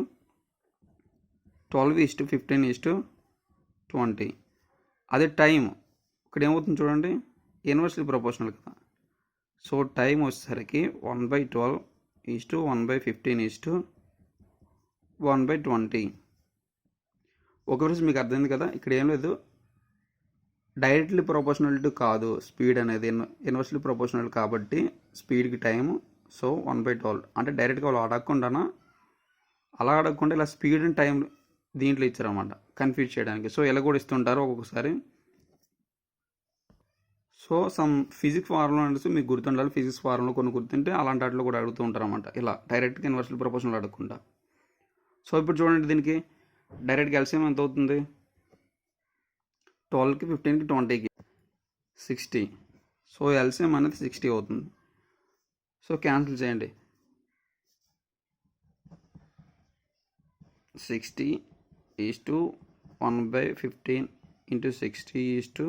12:15:20. అదే టైం ఇక్కడ ఏమవుతుంది చూడండి, ఇన్వర్స్లీ ప్రపోర్షనల్ కదా. సో టైం వచ్చేసరికి 1/12:1/15:1/20. ఒక ఫ్రెండ్స్ మీకు అర్థమైంది కదా. ఇక్కడ ఏం లేదు, డైరెక్ట్లీ ప్రపోర్షనల్ కాదు స్పీడ్ అనేది, ఇన్వర్స్లీ ప్రపోర్షనల్ కాబట్టి స్పీడ్కి టైము. సో 1/12 అంటే డైరెక్ట్గా వాళ్ళు అలా అడగకుండా ఇలా స్పీడ్ అండ్ టైం దీంట్లో ఇచ్చారన్నమాట కన్ఫ్యూజ్ చేయడానికి. సో ఇలా కూడా ఇస్తుంటారు ఒక్కొక్కసారి. సో సమ్ ఫిజిక్స్ ఫార్ములా అంటే మీకు గుర్తుండాలి, ఫిజిక్స్ ఫార్ములా కొన్ని గుర్తుంటే అలాంటి వాటిలో కూడా అడుగుతూ ఉంటారు అన్నమాట, ఇలా డైరెక్ట్గా ఇన్వర్స్లీ ప్రపోర్షనల్ అడగకుండా. సో ఇప్పుడు చూడండి, దీనికి డైరెక్ట్గా ఎల్సిఎం ఎంత అవుతుంది, 12కి 15కి 20కి 60. సో ఎల్సిఎం అనేది 60 అవుతుంది. సో క్యాన్సిల్ చేయండి. 60:1/15 ఇంటూ 60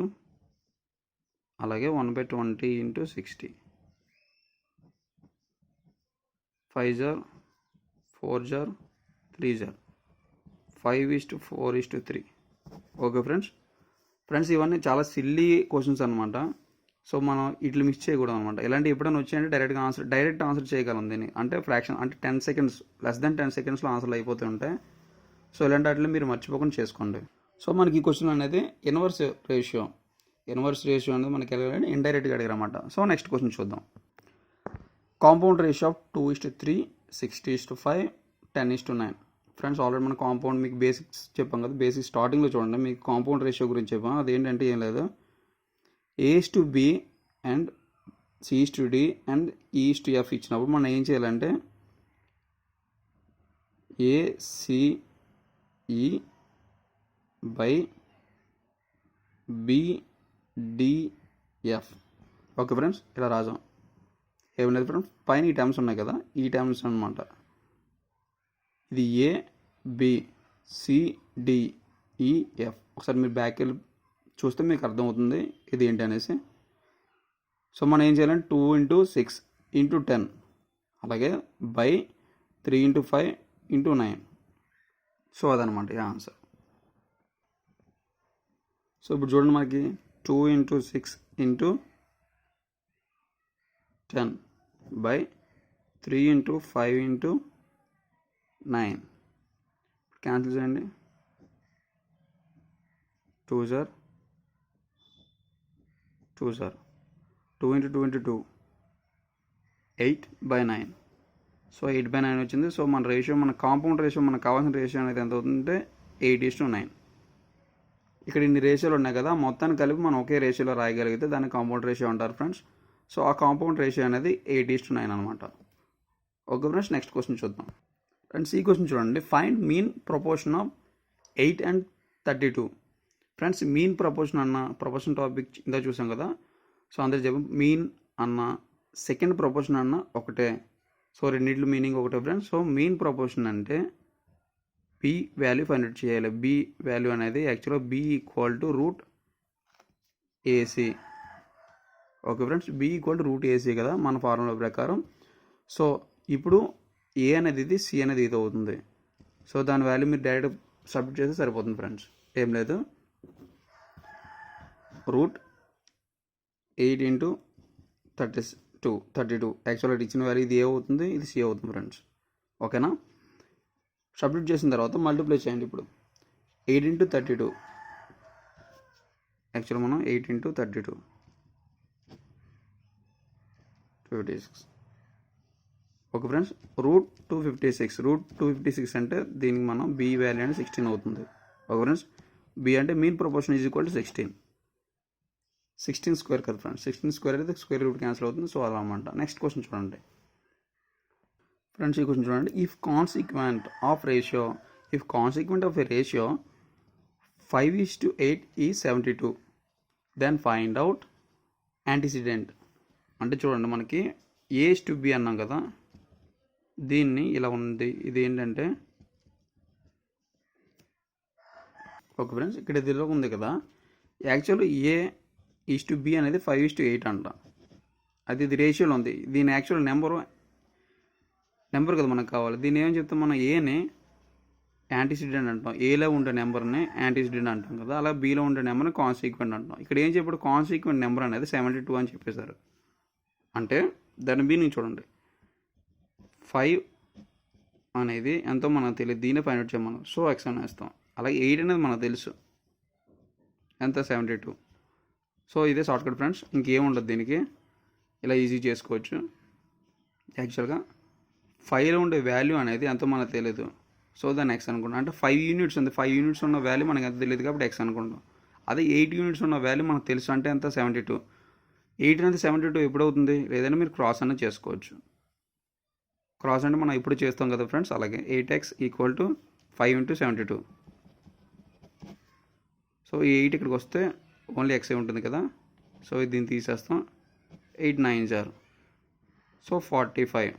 అలాగే 1/20 ఇంటూ 60. 5 జార్ 4 జార్ 3 జార్ 5:4:3. ఓకే ఫ్రెండ్స్ ఇవన్నీ చాలా సిల్లీ క్వశ్చన్స్ అనమాట. సో మనం ఇట్లా మిస్ చేయకూడదు అనమాట. ఇలాంటి ఎప్పుడైనా వచ్చాయంటే డైరెక్ట్ ఆన్సర్ చేయగలం దీన్ని. అంటే ఫ్రాక్షన్ అంటే 10 సెకండ్స్, లెస్ దెన్ 10 సెకండ్స్లో ఆన్సర్లు అయిపోతూ ఉంటాయి. సో ఇలాంటి వాటిని మీరు మర్చిపోకుండా చేసుకోండి. సో మనకి ఈ క్వశ్చన్ అనేది ఇన్వర్స్ రేషియో అనేది మనకి వెళ్ళాలని ఇండైరెక్ట్గా అడిగారు అనమాట. సో నెక్స్ట్ క్వశ్చన్ చూద్దాం. Compound ratio of 2:3, 60:5, 10:9. Friends already మన కాంపౌండ్ మీకు బేసిక్స్ చెప్పాం కదా. బేసిక్ స్టార్టింగ్లో చూడండి, మీకు కాంపౌండ్ రేషియో గురించి చెప్పాం. అదేంటంటే ఏం లేదు, A:B and C:D and E:F ఇచ్చినప్పుడు మనం ఏం చేయాలంటే ACE/BDF. ఓకే ఫ్రెండ్స్, ఇలా రాసాం. ఏమి లేదు ఫ్రెండ్స్, పైన ఈ టర్మ్స్ ఉన్నాయి కదా, ఈ టర్మ్స్ అనమాట. ఇది ABCDEF. ఒకసారి మీరు బ్యాక్ వెళ్ళి చూస్తే మీకు అర్థమవుతుంది ఇది ఏంటి అనేసి. సో మనం ఏం చేయాలంటే 2 × 6 × 10 అలాగే బై 3 × 5 × 9. సో అదనమాట ఈ ఆన్సర్. సో ఇప్పుడు చూడండి, మనకి 2 × 6 × 10 బై 3 × 5 × 9. క్యాన్సిల్ చేయండి. 2 జార్ 2 జార్ 2 × 2 × 2 8/9. సో 8/9 వచ్చింది. సో మన రేషియో, మన కాంపౌండ్ రేషియో, మనకు కావాల్సిన రేషియో అనేది ఎంత అవుతుందంటే 8:9. ఇక్కడ ఇన్ని రేషియోలు ఉన్నాయి కదా, మొత్తాన్ని కలిపి మనం ఒకే రేషియోలో రాయగలిగితే దాన్ని కాంపౌండ్ రేషియో అంటారు ఫ్రెండ్స్. సో ఆ కాంపౌండ్ రేషియో అనేది 8:9 అనమాట. ఓకే ఫ్రెండ్స్, నెక్స్ట్ క్వశ్చన్ చూద్దాం. ఫ్రెండ్స్ ఈ క్వశ్చన్ చూడండి. Find mean proportion of 8 and 32. Friends mean proportion topic ఇందా చూసాం కదా. సో అందరూ చెప్పి మీన్ అన్న సెకండ్ ప్రపోర్షన్ అన్న ఒకటే. సో రెండింటి మీనింగ్ ఒకటే ఫ్రెండ్స్. సో మీన్ ప్రపోర్షన్ అంటే బి వాల్యూ ఫైండ్ అవుట్ చేయాలి. బి వాల్యూ అనేది యాక్చువల్గా b equal to √AC. Okay friends, b equal to √AC కదా మన ఫార్ములా ప్రకారం. సో ఇప్పుడు ఏ అనేది ఇది, సి అనేది ఇది అవుతుంది. సో దాని వాల్యూ మీరు డైరెక్ట్ సబ్మిట్ చేస్తే సరిపోతుంది ఫ్రెండ్స్. ఏం లేదు, √8 × 32. యాక్చువల్గా ఇచ్చిన వాల్యూ ఇది ఏ అవుతుంది, ఇది సి అవుతుంది ఫ్రెండ్స్. ఓకేనా. సబ్మిట్ చేసిన తర్వాత మల్టిప్లై చేయండి. ఇప్పుడు 8 × 32. యాక్చువల్గా మనం 8 × 32 56. ఓకే ఫ్రెండ్స్, √256 అంటే దీనికి మనం బి వాల్యూ అంటే 16 అవుతుంది. ఓకే ఫ్రెండ్స్, బి అంటే mean proportion is equal to 16 square కదా ఫ్రెండ్స్. 16 స్క్వేర్ అయితే స్క్వేర్ రూట్ క్యాన్సిల్ అవుతుంది. సో అలా అనమాట. నెక్స్ట్ క్వశ్చన్ చూడండి ఫ్రెండ్స్. ఈ క్వశ్చన్ చూడండి. If consequent of a ratio 5:8 is 72, then find out antecedent. అంటే చూడండి, మనకి A:B అన్నాం కదా, దీన్ని ఇలా ఉంది. ఇది ఏంటంటే ఓకే ఫ్రెండ్స్, ఇక్కడ ఇదిలో ఉంది కదా. యాక్చువల్ A:B అనేది 5:8 అంట. అది ఇది రేషియోలో ఉంది. దీని యాక్చువల్ నెంబర్ కదా మనకు కావాలి. దీన్ని ఏమని చెప్తాం మనం, ఏని యాంటిసిడెంట్ అంటాం. ఏలో ఉండే నెంబర్ని యాంటిసిడెంట్ అంటాం కదా, అలా బీలో ఉండే నెంబర్ని కాన్సిక్వెంట్ అంటాం. ఇక్కడ ఏం చెప్పాడు, కాన్సిక్వెంట్ నెంబర్ అనేది 72 అని చెప్పేశారు. అంటే దాని మీనింగ్ చూడండి, 5 అనేది ఎంతో మనకు తెలియదు, దీన్ని ఫైండ్ అవుట్ చేయమన్నాం. సో ఎక్స్ అని వేస్తాం. అలాగే 8 అనేది మనకు తెలుసు ఎంత, 72. సో ఇదే షార్ట్కట్ ఫ్రెండ్స్, ఇంకేముండదు దీనికి. ఇలా ఈజీ చేసుకోవచ్చు. యాక్చువల్గా 5లో ఉండే వాల్యూ అనేది ఎంతో మనకు తెలియదు. సో దాన్ని ఎక్స్ అనుకుంటాం. అంటే 5 యూనిట్స్ ఉంది. 5 యూనిట్స్ ఉన్న వాల్యూ మనకు ఎంత తెలియదు కాబట్టి ఎక్స్ అనుకుంటాం. అదే 8 యూనిట్స్ ఉన్న వాల్యూ మనకు తెలుసు అంటే ఎంత, 72. 8 అనేది 72 ఎప్పుడవుతుంది, లేదంటే మీరు క్రాస్ అనేది చేసుకోవచ్చు. క్రాస్ అంటే మనం ఇప్పుడు చేస్తాం కదా ఫ్రెండ్స్. అలాగే 8x = 5 × 72. సో ఈ 8 ఇక్కడికి వస్తే ఓన్లీ ఎక్సే ఉంటుంది కదా. సో దీన్ని తీసేస్తాం. 8 9s. సో 45.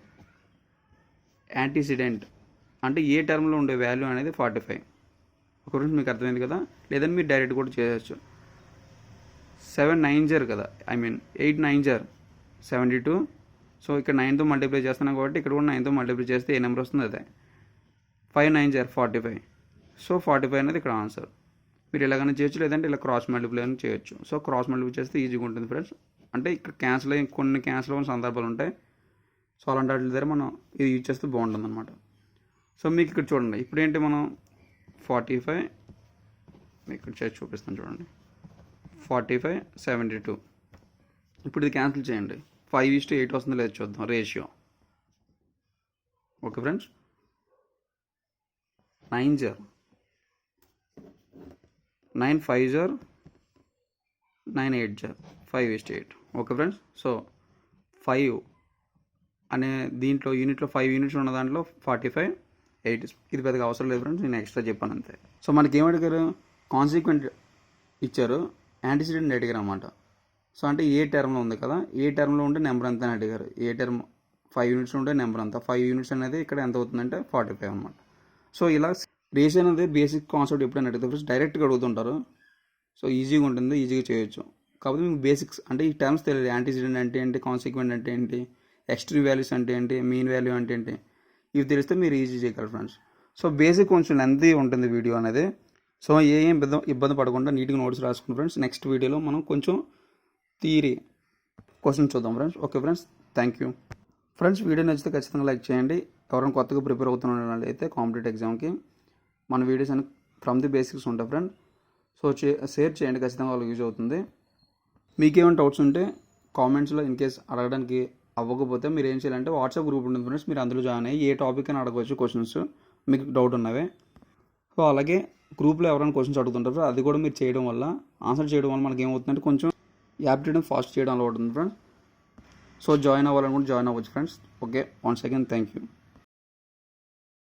యాంటిసిడెంట్ అంటే ఏ టర్మ్లో ఉండే వాల్యూ అనేది 45. ఒక ఫ్రెండ్స్ మీకు అర్థమైంది కదా. లేదని మీరు డైరెక్ట్ కూడా చేయొచ్చు. 7 9 కదా, 8 9 72. సో ఇక్కడ 9తో మల్టిప్లై చేస్తున్నాం కాబట్టి ఇక్కడ కూడా 9తో మల్టిప్లై చేస్తే ఏ నెంబర్ వస్తుంది అదే. 5 9 45. సో 45 అనేది ఇక్కడ ఆన్సర్. మీరు ఇలాగైనా చేయొచ్చు, లేదంటే ఇలా క్రాస్ మల్టిప్లై అని చేయొచ్చు. సో క్రాస్ మల్టిప్లై చేస్తే ఈజీగా ఉంటుంది ఫ్రెండ్స్. అంటే ఇక్కడ కొన్ని క్యాన్సిల్ అవ్వని సందర్భాలు ఉంటాయి. సో అలాంటి వాటి దగ్గర మనం ఇది యూజ్ చేస్తే బాగుంటుంది అనమాట. సో మీకు ఇక్కడ చూడండి, ఇప్పుడు ఏంటి మనం 45 మీకు ఇక్కడ చేసి చూపిస్తాను చూడండి. 45 72. ఇప్పుడు ఇది క్యాన్సిల్ చేయండి. 5:8 వస్తుందో లేదు చూద్దాం ratio. Okay friends, 9 0 9 5 0 9 8 0 5:8. Okay friends, so 5 అనే దీంట్లో యూనిట్లో 5 యూనిట్స్ ఉన్న దాంట్లో 45 8 ఇది పెద్దగా అవసరం లేదు ఫ్రెండ్స్, నేను ఎక్స్ట్రా చెప్పాను అంతే. సో మనకి ఏమడిగారు, కాన్సిక్వెంట్ ఇచ్చారు, యాంటిసిడెంట్ అడిగారు అనమాట. సో అంటే ఏ టర్మ్లో ఉంది కదా, ఏ టర్మ్లో ఉంటే నెంబర్ ఎంత అని అడిగారు. ఏ టర్మ్ 5 యూనిట్స్ ఉంటే నెంబర్ అంతా 5 యూనిట్స్ అనేది ఇక్కడ ఎంత అవుతుందంటే 45 అనమాట. సో ఇలా రేషియో అనేది బేసిక్ కాన్సెప్ట్ ఎప్పుడైనా అడిగితే ఫ్రెండ్స్ డైరెక్ట్గా అడుగుతుంటారు. సో ఈజీగా ఉంటుంది, ఈజీగా చేయొచ్చు. కాకపోతే మీకు బేసిక్స్ అంటే ఈ టర్మ్స్ తెలియదు. యాంటిసిడెంట్ అంటే ఏంటి, కాన్సిక్వెంట్ అంటే ఏంటి, ఎక్స్ట్రీమ్ వాల్యూస్ అంటే ఏంటి, మీన్ వాల్యూ అంటే ఏంటి, ఇవి తెలిస్తే మీరు ఈజీ చేయగలరు ఫ్రెండ్స్. సో బేసిక్ కొంచెం లెంతీ ఉంటుంది వీడియో అనేది. సో ఏం ఇబ్బంది పడకుండా నీట్గా నోట్స్ రాసుకుని ఫ్రెండ్స్. నెక్స్ట్ వీడియోలో మనం కొంచెం థియరీ క్వశ్చన్ చూద్దాం friends. Okay friends, thank you friends. Video నచ్చితే ఖచ్చితంగా లైక్ చేయండి. ఎవరైనా కొత్తగా ప్రిపేర్ అవుతున్న అయితే కాంపిటేటివ్ ఎగ్జామ్కి మన వీడియోస్ అని ఫ్రమ్ ది బేసిక్స్ ఉంటాయి ఫ్రెండ్. సో షేర్ చేయండి, ఖచ్చితంగా వాళ్ళకి యూజ్ అవుతుంది. మీకేమైనా డౌట్స్ ఉంటే కామెంట్స్లో ఇన్ కేస్ అడగడానికి అవ్వకపోతే మీరు ఏం చేయాలంటే వాట్సాప్ గ్రూప్ ఉంటుంది ఫ్రెండ్స్, మీరు అందులో జాయిన్ అయ్యి ఏ టాపిక్ అని అడగవచ్చు క్వశ్చన్స్ మీకు డౌట్ ఉన్నవే. సో అలాగే గ్రూప్లో ఎవరైనా క్వశ్చన్స్ అడుగుతుంటారు, అది కూడా మీరు చేయడం వల్ల ఆన్సర్ చేయడం వల్ల మనకి ఏమవుతుందంటే కొంచెం యాప్టిట్యూడ్ ఫాస్ట్ చేయడం అలా ఉంటుంది ఫ్రెండ్స్. సో జాయిన్ అవ్వాలనుకుంటే జాయిన్ అవ్వచ్చు friends. Okay, once again thank you.